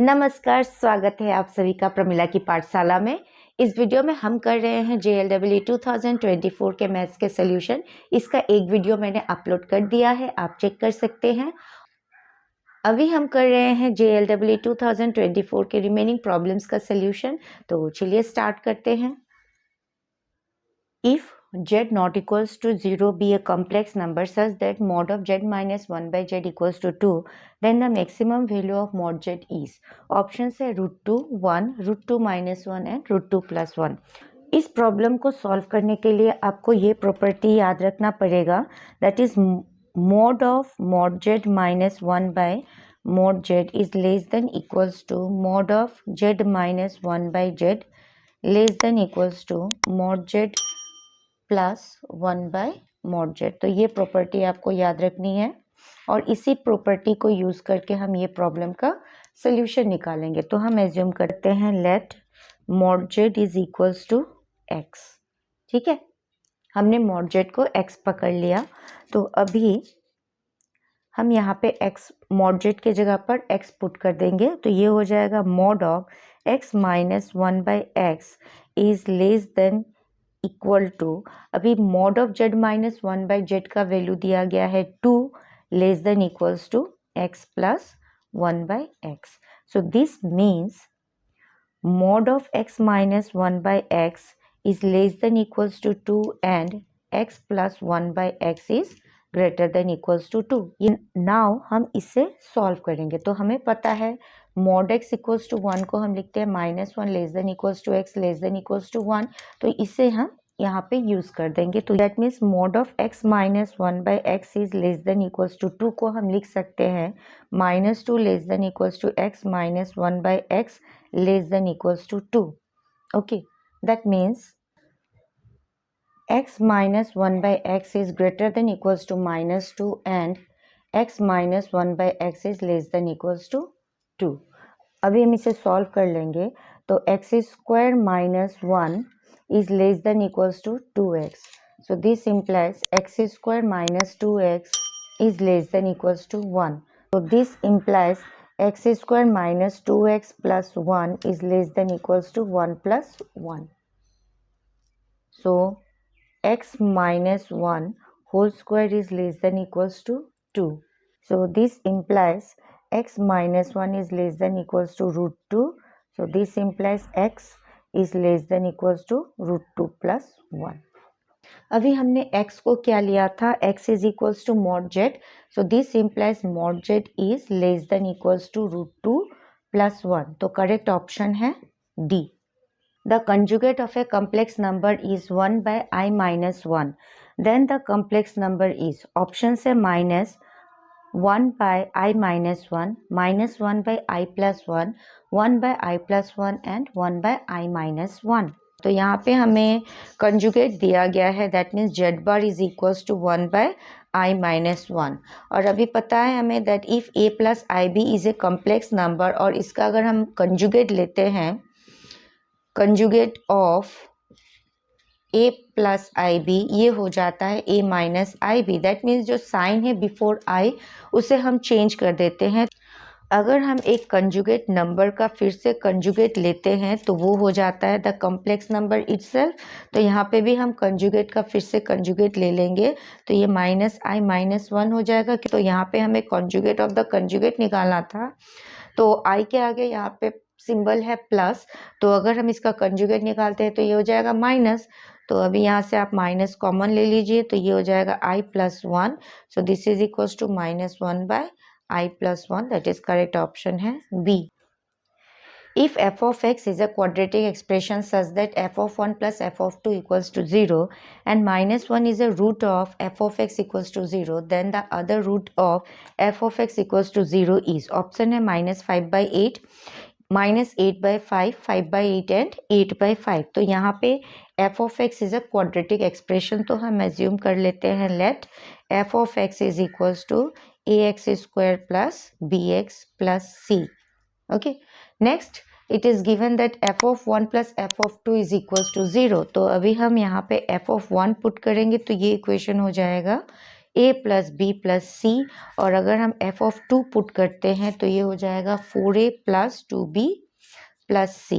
नमस्कार, स्वागत है आप सभी का प्रमिला की पाठशाला में। इस वीडियो में हम कर रहे हैं JLEE 2024 के मैथ्स के सॉल्यूशन। इसका एक वीडियो मैंने अपलोड कर दिया है, आप चेक कर सकते हैं। अभी हम कर रहे हैं JLEE 2024 के रिमेनिंग प्रॉब्लम्स का सॉल्यूशन। तो चलिए स्टार्ट करते हैं। If z not equals to 0 be a complex number such that mod of z minus 1 by z equals to 2, then the maximum value of mod z is. Options है √2, 1, √2 minus 1 and √2 plus 1. इस problem को solve करने के लिए आपको ये property याद रखना पड़ेगा, that is mod of mod z minus 1 by mod z is less than equals to mod of z minus 1 by z less than equals to mod z plus 1 by mod z। तो ये property आपको याद रखनी है और इसी property को use करके हम ये प्रॉब्लम का सॉल्यूशन निकालेंगे। तो हम एज्यूम करते हैं let mod z is equals to x। ठीक है, हमने mod z को x पकड़ लिया। तो अभी हम यहाँ पे x mod z के जगह पर x पुट कर देंगे। तो ये हो जाएगा mod of x minus 1 by x is less than equal to, अभी mod ऑफ z माइनस 1 बाई जेड का वैल्यू दिया गया है 2, less than equals to x plus 1 by x. So this means mod of x minus 1 by x is less than equals to 2 and x plus 1 by x is greater than equals to 2। Now हम इसे solve करेंगे। तो हमें पता है mod x equals to 1 को हम लिखते हैं minus 1 less than equals to x less than equals to 1। तो इसे हम यहाँ पे यूज कर देंगे। तो that means mod of x minus 1 by x is less than equals to 2 को हम लिख सकते हैं minus 2 less than equals to x minus 1 by x less than equals to 2। Okay, that means x minus 1 by x is greater than equals to minus 2 and x minus 1 by x is less than equals to 2। अभी हम इसे solve कर लेंगे। तो x square minus 1 is less than equals to 2x. So this implies x square minus 2x is less than equals to 1. So this implies x square minus 2x plus 1 is less than equals to 1 plus 1. So x minus 1 whole square is less than equals to 2. So this implies x minus 1 is less than equals to √2. So this implies x is less than equals to √2 plus 1. अभी हमने x को क्या लिया था, x is equals to mod z. So this implies mod z is less than equals to √2 plus 1. तो correct option है D. The conjugate of a complex number is 1 by I minus 1. Then the complex number is, option से minus 1 by I minus 1, minus 1 by I plus 1, 1 by I plus 1 and 1 by I minus 1. तो यहाँ पे हमें conjugate दिया गया है, that means z bar is equals to 1 by I minus 1। और अभी पता है हमें that if a plus ib is a complex number, और इसका अगर हम conjugate लेते हैं, conjugate of a plus i b, ये हो जाता है a minus i b. That means जो साइन है बिफोर i उसे हम चेंज कर देते हैं। अगर हम एक कंजुगेट नंबर का फिर से कंजुगेट लेते हैं तो वो हो जाता है द कॉम्प्लेक्स नंबर इटसेल्फ। तो यहाँ पे भी हम कंजुगेट का फिर से कंजुगेट ले लेंगे तो ये माइनस आई माइनस 1 हो जाएगा। तो यहाँ पे हमें कंजुगेट ऑफ द कंजुगेट निकालना था। तो आई के आगे यहाँ पे सिंबल है प्लस, तो अगर हम इसका कंजुगेट निकालते हैं तो ये हो जाएगा माइनस। तो अभी यहाँ से आप माइनस कॉमन ले लीजिए तो ये हो जाएगा i plus 1। So this is equals to minus 1 by i plus 1। That is correct option है B. If f of x is a quadratic expression such that f of 1 plus f of 2 equals to 0 and minus 1 is a root of f of x equals to 0, then the other root of f of x equals to 0 is, option है minus 5 by 8, minus 8 by 5, 5 by 8 and 8 by 5। तो यहाँ पे f of x is a quadratic expression, तो हम assume कर लेते हैं let f of x is equals to ax square plus bx plus c। Okay, next it is given that f of 1 plus f of 2 is equals to 0। तो अभी हम यहाँ पे f of 1 पुट करेंगे तो ये इक्वेशन हो जाएगा a प्लस बी प्लस सी, और अगर हम f ऑफ 2 पुट करते हैं तो ये हो जाएगा 4a plus 2b plus c.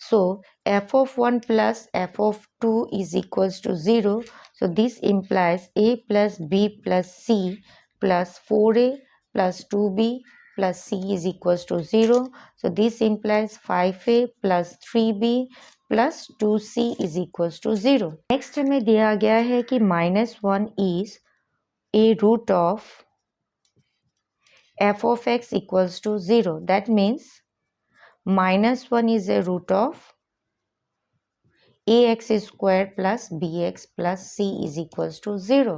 So f of 1 plus f of 2 is equals to 0. So this implies a plus b plus c plus 4a plus 2b plus c is equals to 0. So this implies 5a plus 3b plus 2c is equals to 0. Next हमें दिया गया है कि -1 is a root of f of x equals to 0. That means -1 is a root of ax square plus bx plus c is equals to 0.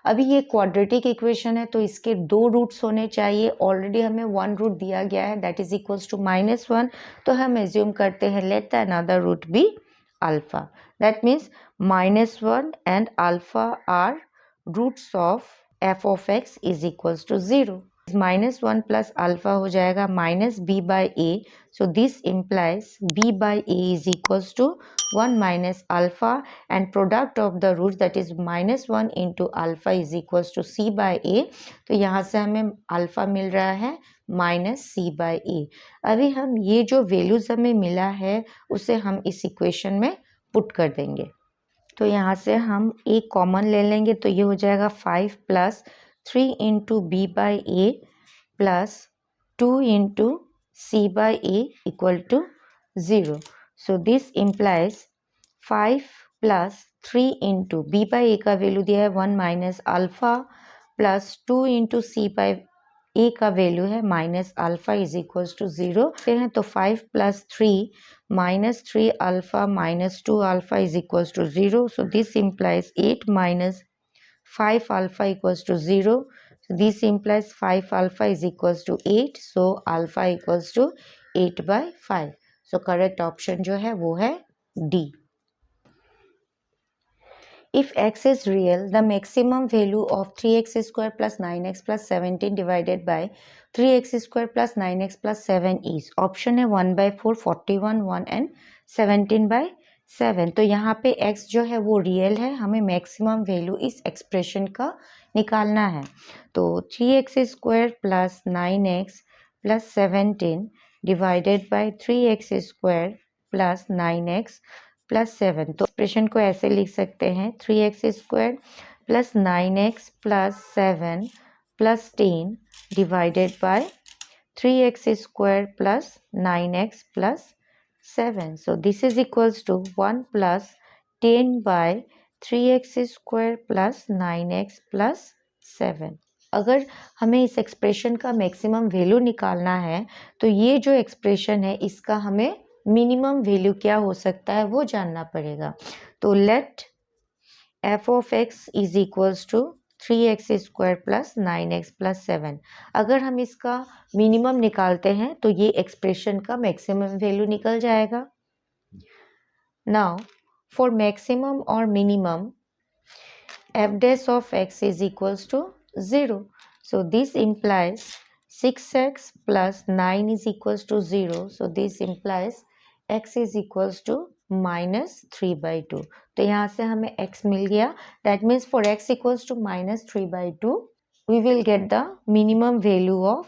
अभी ये quadratic equation है तो इसके 2 रूट्स होने चाहिए. ऑलरेडी हमें 1 रूट दिया गया है दैट इज इक्वल्स टू -1, तो हम एज्यूम करते हैं let the another root be alpha. That means -1 and alpha are roots of f of x is equals to 0. -1 plus alpha हो जाएगा minus b by a. So this implies b by a is equals to 1 minus alpha, and product of the roots that is -1 into alpha is equals to c by a. तो यहाँ से हमें alpha मिल रहा है minus C by ए. अभी हम ये जो वैल्यूज हमें मिला है उसे हम इस इक्वेशन में पुट कर देंगे. तो यहाँ से हम ए कॉमन ले लेंगे तो ये हो जाएगा 5 plus 3 into b by a plus 2 into c by a equal to 0. So this implies 5 plus 3 into b by a का वैल्यू दिया है 1 minus alpha plus 2 into c by a का वैल्यू है minus alpha is equals to 0 हैं. तो 5 plus 3 minus 3 alpha minus 2 alpha is equals to 0. So this implies 8 minus 5 alpha equals to 0. So this implies 5 alpha is equals to 8. So alpha equals to 8 by 5. So correct option जो है वो है D. If x is real, the maximum value of 3x square plus 9x plus 17 divided by 3x square plus 9x plus 7 is. Option है 1 by 4, 41, 1 and 17 by 7. तो यहाँ पे x जो है वो रियल है, हमें मैक्सिमम वैल्यू इस एक्सप्रेशन का निकालना है. तो 3x square plus 9x plus 17 divided by 3x square plus 9x plus 7. तो एक्सप्रेशन को ऐसे लिख सकते हैं 3x square plus 9x plus 7 plus 10 divided by 3x square plus 9x plus 7. So this is equals to 1 plus 10 by 3x square plus 9x plus 7. अगर हमें इस expression का मैक्सिमम वैल्यू निकालना है तो ये जो एक्सप्रेशन है इसका हमें मिनिमम वैल्यू क्या हो सकता है वो जानना पड़ेगा. तो let f of x is equals to 3x square plus 9x plus 7. अगर हम इसका मिनिमम निकालते हैं तो ये एक्सप्रेशन का मैक्सिमम वैल्यू निकल जाएगा. नाउ फॉर मैक्सिमम और minimum f dash of x is equals to 0. So this implies 6x plus 9 is equals to 0. So this implies x is equals to minus 3 by 2. तो यहाँ से हमें x मिल गया. That means for x equals to minus 3 by 2, we will get the minimum value of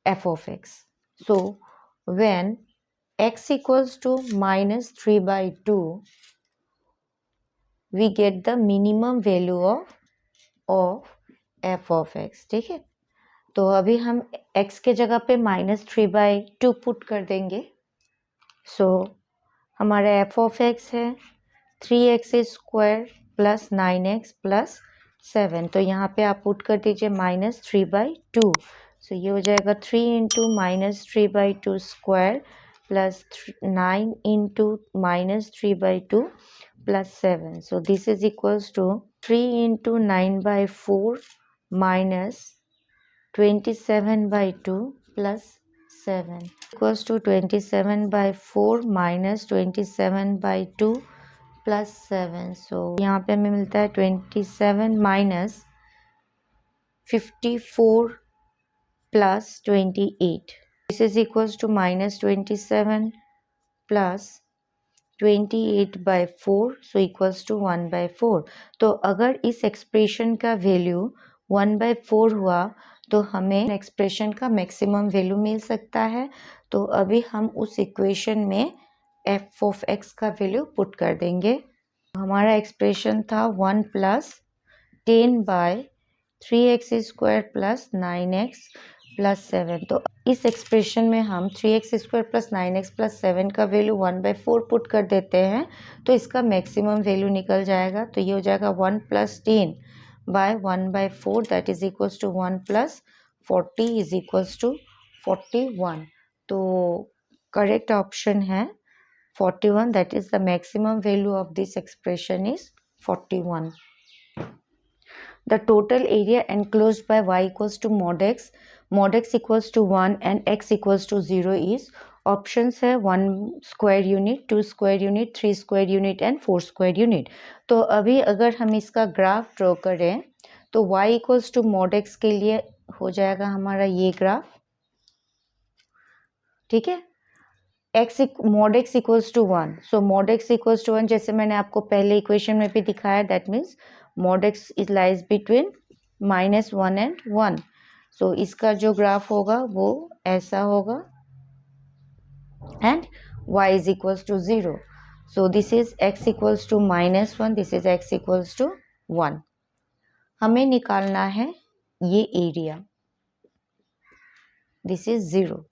f of x. So when x equals to minus 3 by 2, we get the minimum value of f of x. ठीक है. तो अभी हम x के जगह पे -3/2 put कर देंगे. सो हमारा f of x है 3x square plus 9x plus 7. तो यहाँ पे आप पुट कर दीजिए -3/2. सो ये हो जाएगा 3 into -3/2 square plus 9 into -3/2 plus 7. So this is equals to 3 into 9/4 minus 27/2 plus 7 equals to 27/4 minus 27/2 plus 7. So यहाँ पे हमें मिलता है 27 minus 54 plus 28. This is equals to minus 27 plus 28/4 so equals to 1/4। तो अगर इस एक्सप्रेशन का वैल्यू 1/4 हुआ तो हमें एक्सप्रेशन का मैक्सिमम वैल्यू मिल सकता है। तो अभी हम उस इक्वेशन में f ऑफ x का वैल्यू पुट कर देंगे। हमारा एक्सप्रेशन था 1 + 10/3x² + 9x + 7। तो इस एक्सप्रेशन में हम 3x² + 9x + 7 का वैल्यू 1/4 पुट कर देते हैं तो इसका मैक्सिमम वैल्यू निकल जाएगा। तो ये हो जाएगा 1 + 10/1/4 that is equals to 1 + 40 is equals to 41। तो करेक्ट ऑप्शन है 41, that is the maximum value of this expression is 41. The total area enclosed by y equals to mod x equals to 1 and x equals to 0 is options है 1 square unit, 2 square unit, 3 square unit and 4 square unit। तो अभी अगर हम इसका graph draw करें तो y equals to mod x के लिए हो जाएगा हमारा ये ग्राफ, ठीक है। mod x equals to 1, so mod x equals to 1 जैसे मैंने आपको पहले इक्वेशन में भी दिखाया, that means mod x is lies between -1 and 1। So इसका जो ग्राफ होगा वो ऐसा होगा and y is equals to 0। So this is x equals to -1, this is x equals to 1। हमें निकालना है ये एरिया, दिस इज 0,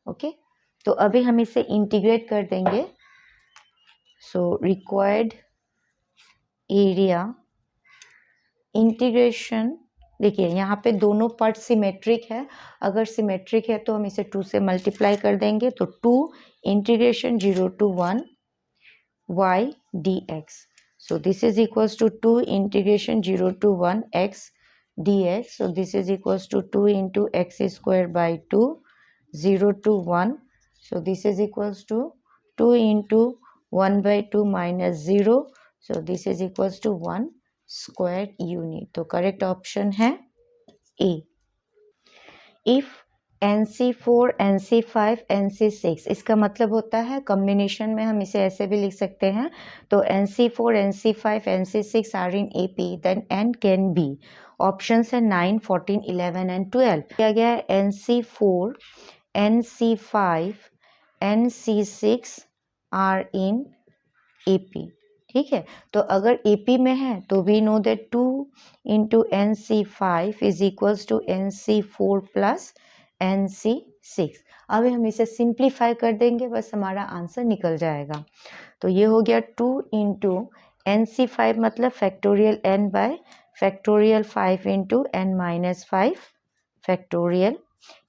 ओके। तो अभी हम इसे इंटीग्रेट कर देंगे। सो रिक्वायर्ड एरिया इंटीग्रेशन, देखिए यहाँ पे दोनों पार्ट सिमेट्रिक है। अगर सिमेट्रिक है तो हम इसे 2 से मल्टीप्लाई कर देंगे। तो 2 integration 0 to 1 y dx। So this is equals to 2 integration 0 to 1 x dx। So this is equals to 2 into x² / 2 0 to 1। So this is equals to 2 into 1/2 minus 0. So this is equals to 1 square unit। तो correct option है A। If NC4, NC5, NC6, इसका मतलब होता है combination में हम इसे ऐसे भी लिख सकते हैं। तो NC4, NC5, NC6 are in AP, then N can be. Options है 9, 14, 11 एंड 12। किया गया है NC4, NC5, NC6 are in AP, ठीक है। तो अगर AP में है तो we know that 2 into NC5 is equals to NC4 plus NC6। अभी हम इसे सिंप्लीफाई कर देंगे, बस हमारा आंसर निकल जाएगा। तो ये हो गया 2 इंटू NC5 मतलब factorial n bye factorial 5 into n-5 factorial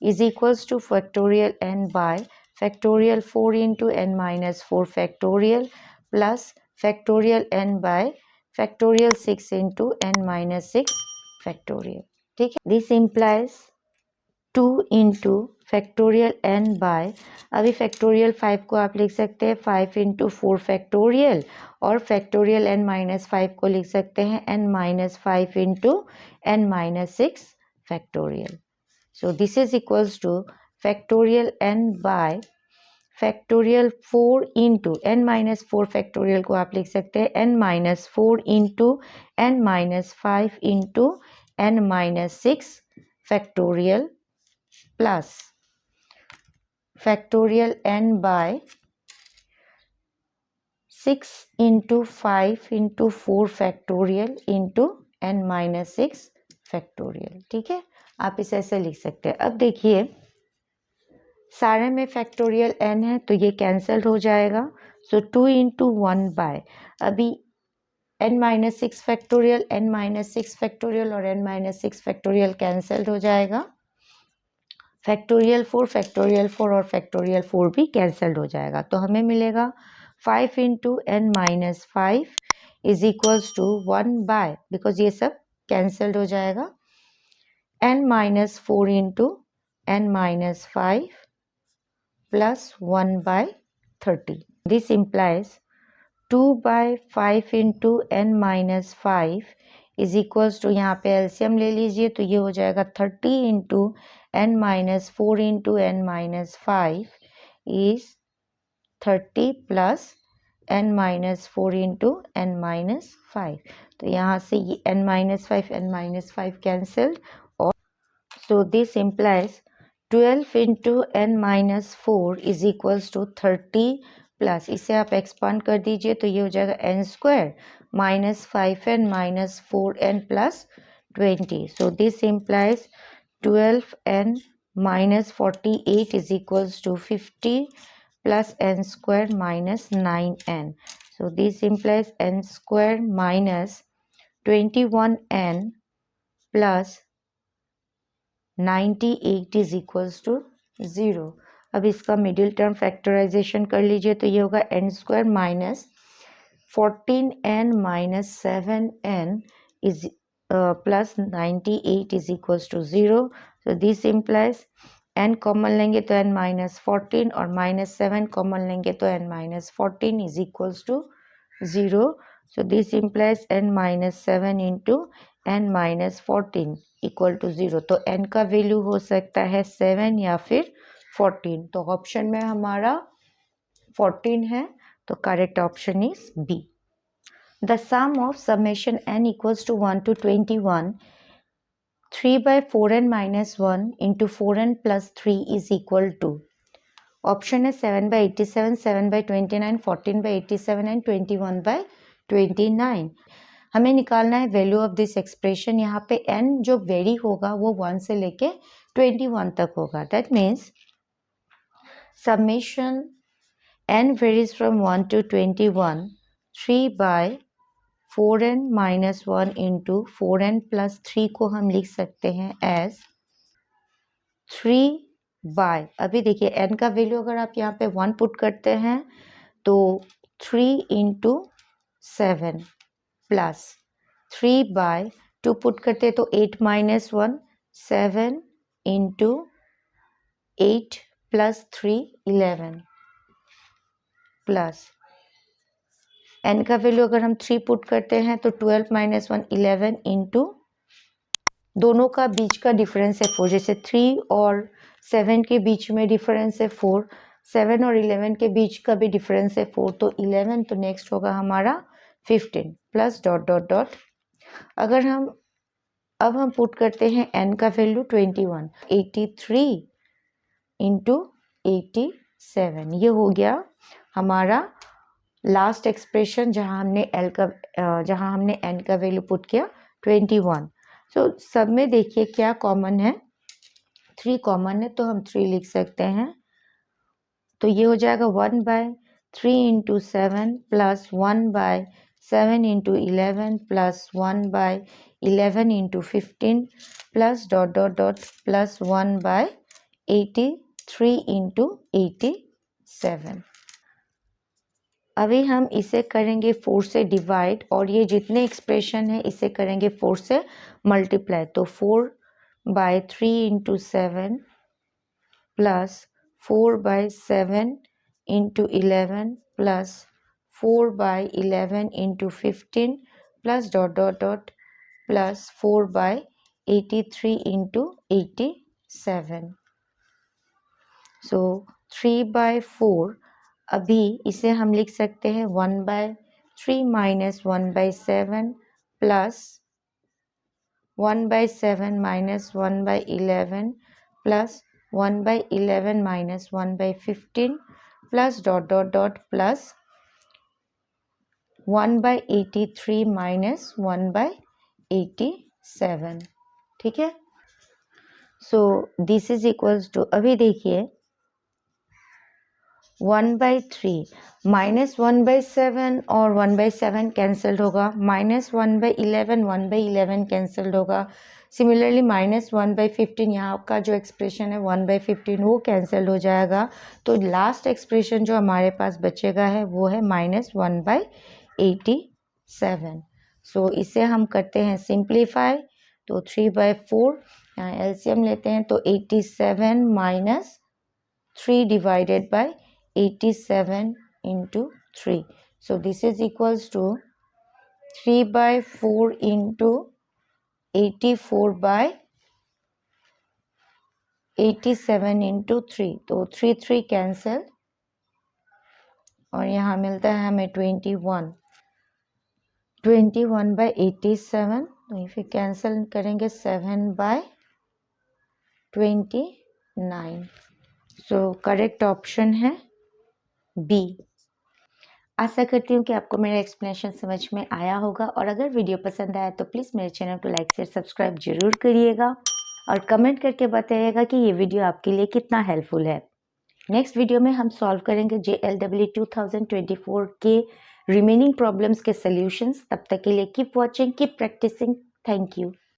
is equals to factorial n by factorial 4 into n-4 factorial plus factorial n by factorial 6 into n-6 factorial, ठीक है। This implies 2 into factorial n by, अभी factorial 5 को आप लिख सकते हैं 5 into 4 factorial और factorial n-5 को लिख सकते हैं n-5 into n-6 factorial। So this is equals to factorial n by factorial 4 into n-4 factorial को आप लिख सकते हैं n-4 into n-5 into n-6 factorial plus factorial n by 6 into 5 into 4 factorial into n-6 factorial, ठीक है। आप इसे ऐसे लिख सकते हैं। अब देखिए सारे में फैक्टोरियल n है तो ये कैंसिल हो जाएगा। सो 2 इंटू 1 बाय, अभी n-6 फैक्टोरियल, n-6 फैक्टोरियल और n-6 फैक्टोरियल कैंसिल हो जाएगा। फैक्टोरियल 4 और फैक्टोरियल 4 भी कैंसिल हो जाएगा। तो हमें मिलेगा 5 into n-5 is equals to 1 by, because ये सब कैंसिल हो जाएगा, n-4 into n-5 plus 1 by 30. This implies 2 by 5 into n-5 is equals to, यहाँ पे एलसीएम ले लीजिए तो ये हो जाएगा 30 into n-4 into n-5 is 30 plus n minus 4 into n minus 5। तो यहाँ से ये n minus 5 n minus 5 cancelled, और so this implies 12 into n minus 4 is equals to 30 plus, इसे आप एक्सपांड कर दीजिए तो ये हो जाएगा n square minus 5n minus 4n plus 20। So this implies 12n minus 48 is equals to 50 plus n square minus 9n. So this implies n square minus 21n plus 98 is equals to 0। अब इसका middle term factorisation कर लीजिए तो ये होगा n square minus 14n minus 7n is plus 98 is equals to 0। So this implies n common लेंगे तो n minus 14 और माइनस 7 कॉमन लेंगे तो n minus 14 is equals to 0। So this implies n minus 7 into n minus 14 equal to 0। तो n का value हो सकता है 7 या फिर 14। तो ऑप्शन में हमारा 14 है, तो correct option is b. The sum of summation n equals to 1 to 21 3 by 4n minus 1 into 4n plus 3 is equal to, option है 7 by 87, 7 by 29, 14 by 87 and 21 by 29। हमें निकालना है वैल्यू ऑफ दिस एक्सप्रेशन। यहाँ पे n जो very होगा वो 1 से लेके 21 तक होगा। That means summation n varies from 1 to 21, 3 by 4n minus 1 into 4n plus 3 को हम लिख सकते हैं एज 3 बाय, अभी देखिए n का वैल्यू अगर आप यहाँ पे 1 पुट करते हैं तो 3 इंटू 7 प्लस 3 बाय 2 पुट करते हैं तो 8 minus 1 7 into 8 plus 3 11 plus n का वैल्यू अगर हम 3 पुट करते हैं तो 12 माइनस 1 11 इंटू दोनों का बीच का डिफरेंस है 4, जैसे 3 और 7 के बीच में डिफरेंस है 4, 7 और 11 के बीच का भी डिफरेंस है 4, तो 11, तो नेक्स्ट होगा हमारा 15 प्लस डॉट डॉट डॉट। अगर हम पुट करते हैं n का वैल्यू 21, 83 इंटू 87, ये हो गया हमारा लास्ट एक्सप्रेशन जहां हमने n का वैल्यू पुट किया 21। सो सब में देखिए क्या कॉमन है, 3 कॉमन है तो हम 3 लिख सकते हैं। तो ये हो जाएगा 1 by 3 into 7 plus 1 by 7 into 11 plus 1 by 11 into 15 plus dot dot dot plus 1 by 83 into 87। अभी हम इसे करेंगे 4 से डिवाइड और ये जितने एक्सप्रेशन है इसे करेंगे 4 से मल्टीप्लाई। तो 4 by 3 into 7 plus 4 by 7 into 11 plus 4 by 11 into 15 plus dot dot dot plus 4 by 83 into 87। So 3 by 4, अभी इसे हम लिख सकते हैं 1 by 3 minus 1 by 7 plus 1 by 7 minus 1 by 11 plus 1 by 11 minus 1 by 15 plus dot dot dot plus 1 by 83 minus 1 by 87। ठीक है, so this is equals to, अभी देखिए 1 बाई 3 माइनस 1 बाई 7 और 1 बाई 7 कैंसल्ड होगा, माइनस 1 बाई 11 1 बाई 11 कैंसल्ड होगा। Similarly minus 1 by 15, यहाँ का जो एक्सप्रेशन है 1 बाई 15 वो कैंसल्ड हो जाएगा। तो लास्ट एक्सप्रेशन जो हमारे पास बचेगा है वो है माइनस 1 बाई 87। सो इसे हम करते हैं सिंप्लीफाई, तो 3 बाई 4 यहाँ एलसीएम लेते हैं तो 87 minus 3 divided by 87 into 3. So this is equals to 3 by 4 into 84 by 87 into 3. तो 3 3 cancel, और यहाँ मिलता है हमें 21 21/87। तो फिर कैंसिल करेंगे 7/29। सो करेक्ट ऑप्शन है बी। आशा करती हूँ कि आपको मेरा एक्सप्लेनेशन समझ में आया होगा, और अगर वीडियो पसंद आया तो प्लीज़ मेरे चैनल को लाइक शेयर सब्सक्राइब जरूर करिएगा और कमेंट करके बताइएगा कि ये वीडियो आपके लिए कितना हेल्पफुल है। नेक्स्ट वीडियो में हम सॉल्व करेंगे JLW 2024 के रिमेनिंग प्रॉब्लम्स के सॉल्यूशंस। तब तक के लिए keep watching, keep practicing. Thank you.